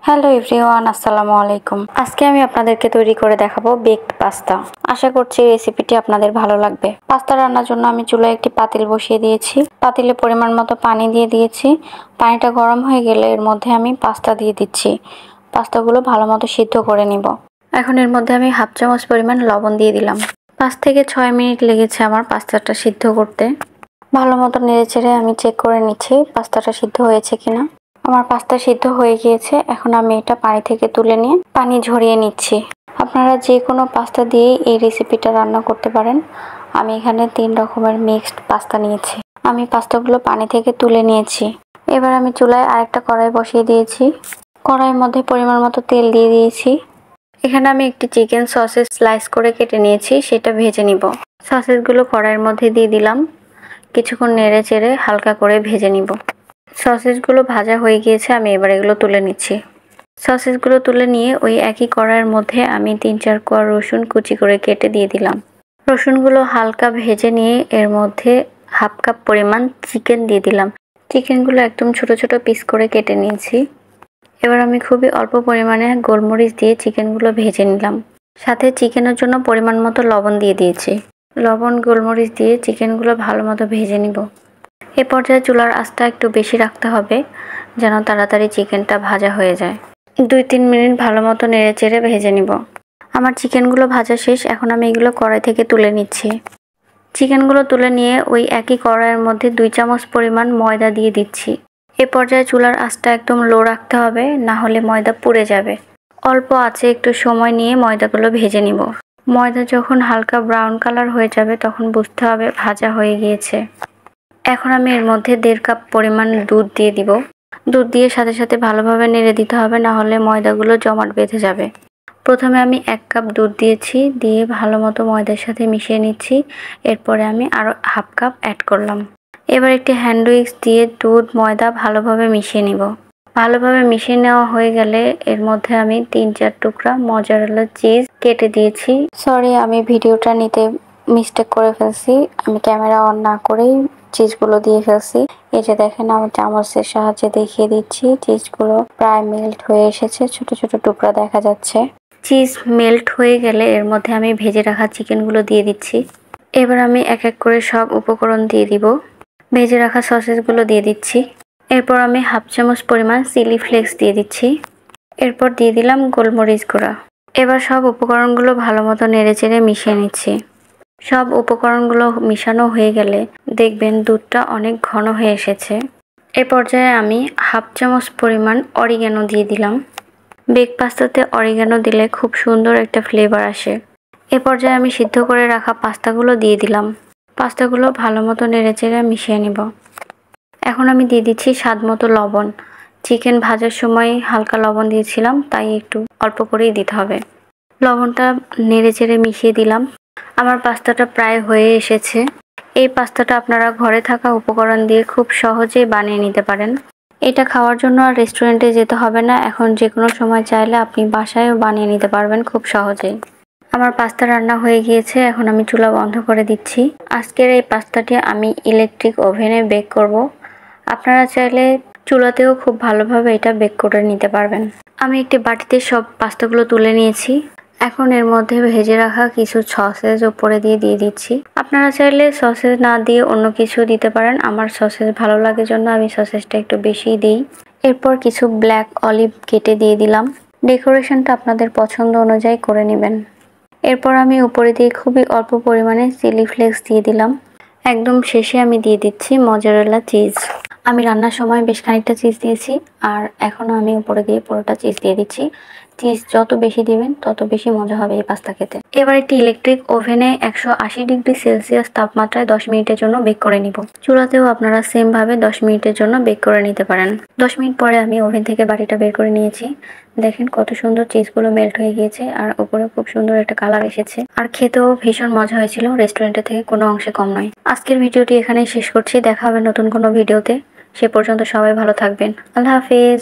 Hello everyone, আসসালামু আলাইকুম। আজকে আমি আপনাদেরকে তৈরি করে দেখাবো বেকড পাস্তা। আশা করছি রেসিপিটি আপনাদের ভালো লাগবে। পাস্তা রান্নার জন্য আমি চুলায় একটি পাতিল বসিয়ে দিয়েছি। পাতিলে পরিমাণ মতো পানি দিয়ে দিয়েছি। পানিটা গরম হয়ে গেলে এর মধ্যে আমি পাস্তা দিয়ে দিচ্ছি। পাস্তাগুলো ভালো মতো সিদ্ধ করে নিব। এখন এর মধ্যে আমি হাফ চামচ পরিমাণ লবণ দিয়ে দিলাম। 5 থেকে 6 মিনিট লেগেছে আমার পাস্তাটা সিদ্ধ করতে। ভালো মতো নেড়েচেড়ে আমি চেক করে নিচ্ছি পাস্তাটা সিদ্ধ হয়েছে কিনা। আমার পাস্তা সিদ্ধ হয়ে গিয়েছে। এখন আমি এটা পানি থেকে তুলে নিয়ে পানি ঝরিয়ে নিচ্ছি। আপনারা যে কোনো পাস্তা দিয়েই এই রেসিপিটা রান্না করতে পারেন। আমি এখানে 3 রকমের মিক্সড পাস্তা নিয়েছি। আমি পাস্তাগুলো পানি থেকে তুলে নিয়েছি। এবার আমি চুলায় আরেকটা কড়াই বসিয়ে দিয়েছি। কড়াইয়ের মধ্যে পরিমাণ মতো তেল দিয়ে দিয়েছি। এখানে আমি একটি চিকেন সসেজ স্লাইস করে কেটে নিয়েছি, সেটা ভেজে নিব। সসেজগুলো কড়াইয়ের মধ্যে দিয়ে দিলাম। কিছুক্ষণ নেড়ে চেড়ে হালকা করে ভেজে নিব। সসেজগুলো ভাজা হয়ে গিয়েছে, আমি এবার এগুলো তুলে নিচ্ছি। সসেজগুলো তুলে নিয়ে ওই একই কড়াইয়ের মধ্যে আমি 3-4 কোয়া রসুন কুচি করে কেটে দিয়ে দিলাম। রসুনগুলো হালকা ভেজে নিয়ে এর মধ্যে হাফ কাপ পরিমাণ চিকেন দিয়ে দিলাম। চিকেনগুলো একদম ছোট ছোট পিস করে কেটে নিয়েছি। এবার আমি খুবই অল্প পরিমাণে গোলমরিচ দিয়ে চিকেনগুলো ভেজে নিলাম। সাথে চিকেনের জন্য পরিমাণ মতো লবণ দিয়ে দিয়েছি। লবণ গোলমরিচ দিয়ে চিকেনগুলো ভালো মতো ভেজে নিব। এ পর্যায়ে চুলার আঁচটা একটু বেশি রাখতে হবে যেন তাড়াতাড়ি চিকেনটা ভাজা হয়ে যায়। 2-3 মিনিট ভালো মতো নেড়ে চেড়ে ভেজে নিব। আমার চিকেনগুলো ভাজা শেষ। এখন আমি এগুলো কড়াই থেকে তুলে নিচ্ছি। চিকেনগুলো তুলে নিয়ে ওই একই কড়াইয়ের মধ্যে 2 চামচ পরিমাণ ময়দা দিয়ে দিচ্ছি। এ পর্যায়ে চুলার আঁচটা একদম লো রাখতে হবে, না হলে ময়দা পুড়ে যাবে। অল্প আঁচে একটু সময় নিয়ে ময়দাগুলো ভেজে নিব। ময়দা যখন হালকা ব্রাউন কালার হয়ে যাবে তখন বুঝতে হবে ভাজা হয়ে গিয়েছে। এখন আমি এর মধ্যে 1.5 কাপ পরিমাণ দুধ দিয়ে দিব। দুধ দিয়ে সাথে সাথে ভালোভাবে নেড়ে দিতে হবে, না হলে ময়দাগুলো জমাট বেঁধে যাবে। প্রথমে আমি 1 কাপ দুধ দিয়েছি, দিয়ে ভালো মতো ময়দার সাথে মিশিয়ে নিচ্ছি। এরপরে আমি আরও হাফ কাপ অ্যাড করলাম। এবার একটি হ্যান্ড উইক্স দিয়ে দুধ ময়দা ভালোভাবে মিশিয়ে নিব। ভালোভাবে মিশিয়ে নেওয়া হয়ে গেলে এর মধ্যে আমি 3-4 টুকরা মজারেলা চিজ কেটে দিয়েছি। সরি, আমি ভিডিওটা নিতে মিস্টেক করে ফেলছি। আমি ক্যামেরা অন না করেই চিজগুলো দিয়ে ফেলছি। এই যে দেখেন, আমি চামচের সাহায্যে দেখিয়ে দিচ্ছি। চিজগুলো প্রায় মেল্ট হয়ে এসেছে, ছোট ছোট টুকরা দেখা যাচ্ছে। চিজ মেল্ট হয়ে গেলে এর মধ্যে আমি ভেজে রাখা চিকেনগুলো দিয়ে দিচ্ছি। এবার আমি এক এক করে সব উপকরণ দিয়ে দিব। ভেজে রাখা সসেসগুলো দিয়ে দিচ্ছি। এরপর আমি হাফ চামচ পরিমাণ চিলি ফ্লেক্স দিয়ে দিচ্ছি। এরপর দিয়ে দিলাম গোলমরিচ গুঁড়া। এবার সব উপকরণগুলো ভালো মতো নেড়ে চেড়ে মিশিয়ে নিচ্ছি। সব উপকরণগুলো মিশানো হয়ে গেলে দেখবেন দুধটা অনেক ঘন হয়ে এসেছে। এ পর্যায়ে আমি হাফ চামচ পরিমাণ অরিগ্যানো দিয়ে দিলাম। বেক পাস্তাতে অরিগ্যানো দিলে খুব সুন্দর একটা ফ্লেভার আসে। এ পর্যায়ে আমি সিদ্ধ করে রাখা পাস্তাগুলো দিয়ে দিলাম। পাস্তাগুলো ভালো মতো নেড়ে চেড়ে মিশিয়ে নিব। এখন আমি দিয়ে দিচ্ছি স্বাদ মতো লবণ। চিকেন ভাজার সময় হালকা লবণ দিয়েছিলাম, তাই একটু অল্প করেই দিতে হবে। লবণটা নেড়ে চেড়ে মিশিয়ে দিলাম। আমার পাস্তাটা প্রায় হয়ে এসেছে। এই পাস্তাটা আপনারা ঘরে থাকা উপকরণ দিয়ে খুব সহজেই বানিয়ে নিতে পারেন। এটা খাওয়ার জন্য আর রেস্টুরেন্টে যেতে হবে না। এখন যে কোনো সময় চাইলে আপনি বাসায়ও বানিয়ে নিতে পারবেন খুব সহজেই। আমার পাস্তা রান্না হয়ে গিয়েছে। এখন আমি চুলা বন্ধ করে দিচ্ছি। আজকের এই পাস্তাটি আমি ইলেকট্রিক ওভেনে বেক করব। আপনারা চাইলে চুলাতেও খুব ভালোভাবে এটা বেক করে নিতে পারবেন। আমি একটি বাটিতে সব পাস্তাগুলো তুলে নিয়েছি। এখন এর মধ্যে ভেজে রাখা কিছু সসেজ উপরে দিয়ে দিচ্ছি। আপনারা চাইলে সসেজ না দিয়ে অন্য কিছু দিতে পারেন। আমার সসেজ ভালো লাগে জন্য আমি সসেজটা একটু বেশিই দিই। এরপর কিছু ব্ল্যাক অলিভ কেটে দিয়ে দিলাম। ডেকোরেশনটা আপনাদের পছন্দ অনুযায়ী করে নেবেন। এরপর আমি উপরে দিয়ে খুবই অল্প পরিমাণে চিলি ফ্লেক্স দিয়ে দিলাম। একদম শেষে আমি দিয়ে দিচ্ছি মজারেলা চিজ। আমি রান্নার সময় বেশ খানিকটা চিজ দিয়েছি, আর এখনও আমি উপরে দিয়ে পুরোটা চিজ দিয়ে দিচ্ছি। চিজ যত বেশি দিবেন তত বেশি মজা হবে এই পাস্তা খেতে। এবার একটি ইলেকট্রিক ওভেনে 180 ডিগ্রি সেলসিয়াস তাপমাত্রায় 10 মিনিটের জন্য বেক করে নিব। চুলাতেও আপনারা সেম ভাবে 10 মিনিটের জন্য বেক করে নিতে পারেন। 10 মিনিট পরে আমি ওভেন থেকে বাটিটা বের করে নিয়েছি। দেখেন কত সুন্দর চিজগুলো মেল্ট হয়ে গিয়েছে, আর উপরে খুব সুন্দর একটা কালার এসেছে। আর খেতেও ভীষণ মজা হয়েছিল, রেস্টুরেন্টের থেকে কোনো অংশে কম নয়। আজকের ভিডিওটি এখানেই শেষ করছি। দেখা হবে নতুন কোনো ভিডিওতে। সে পর্যন্ত সবাই ভালো থাকবেন। আল্লাহ হাফেজ।